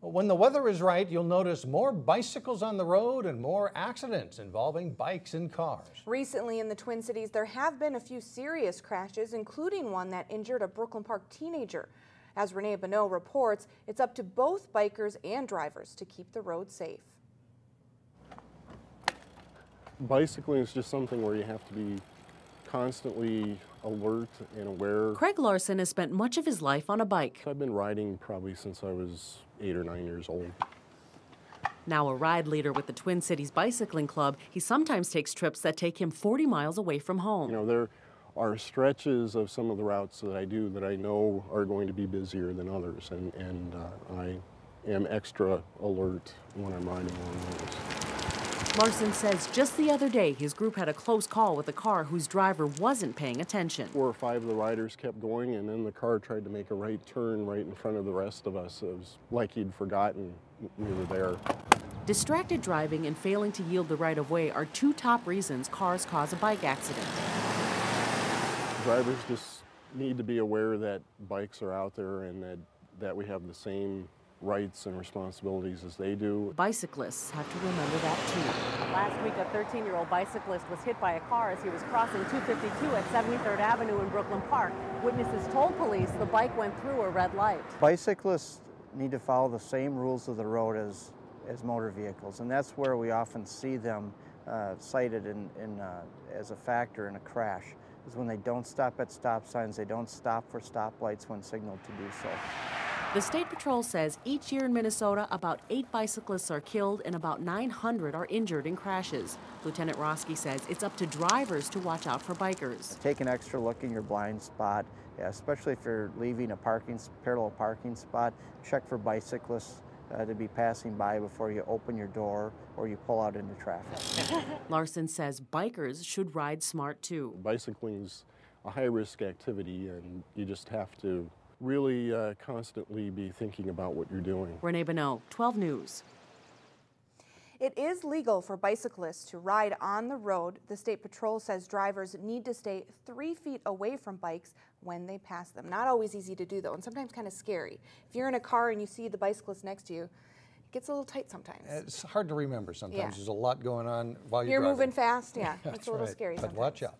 When the weather is right, you'll notice more bicycles on the road and more accidents involving bikes and cars. Recently in the Twin Cities, there have been a few serious crashes, including one that injured a Brooklyn Park teenager. As Renee Bonneau reports, it's up to both bikers and drivers to keep the road safe. Bicycling is just something where you have to be constantly alert and aware. Craig Larson has spent much of his life on a bike. I've been riding probably since I was 8 or 9 years old. Now a ride leader with the Twin Cities Bicycling Club, he sometimes takes trips that take him 40 miles away from home. You know, there are stretches of some of the routes that I do that I know are going to be busier than others, and I am extra alert when I'm riding along those. Larson says just the other day his group had a close call with a car whose driver wasn't paying attention. 4 or 5 of the riders kept going, and then the car tried to make a right turn right in front of the rest of us. It was like he'd forgotten we were there. Distracted driving and failing to yield the right-of-way are 2 top reasons cars cause a bike accident. Drivers just need to be aware that bikes are out there and that we have the same rights and responsibilities as they do. Bicyclists have to remember that too. Last week, a 13-year-old bicyclist was hit by a car as he was crossing 252 at 73rd Avenue in Brooklyn Park. Witnesses told police the bike went through a red light. Bicyclists need to follow the same rules of the road as motor vehicles, and that's where we often see them cited as a factor in a crash, is when they don't stop at stop signs, they don't stop for stoplights when signaled to do so. The State Patrol says each year in Minnesota, about 8 bicyclists are killed and about 900 are injured in crashes. Lieutenant Roski says it's up to drivers to watch out for bikers. Take an extra look in your blind spot, especially if you're leaving a parallel parking spot. Check for bicyclists to be passing by before you open your door or you pull out into traffic. Larson says bikers should ride smart too. Bicycling's a high-risk activity, and you just have to really constantly be thinking about what you're doing. Renee Bonneau, 12 News. It is legal for bicyclists to ride on the road. The State Patrol says drivers need to stay 3 feet away from bikes when they pass them. Not always easy to do though, and sometimes kind of scary. If you're in a car and you see the bicyclist next to you, it gets a little tight sometimes. It's hard to remember sometimes. Yeah. There's a lot going on while you're driving. moving fast, yeah. That's It's a little right. scary But sometimes. watch out.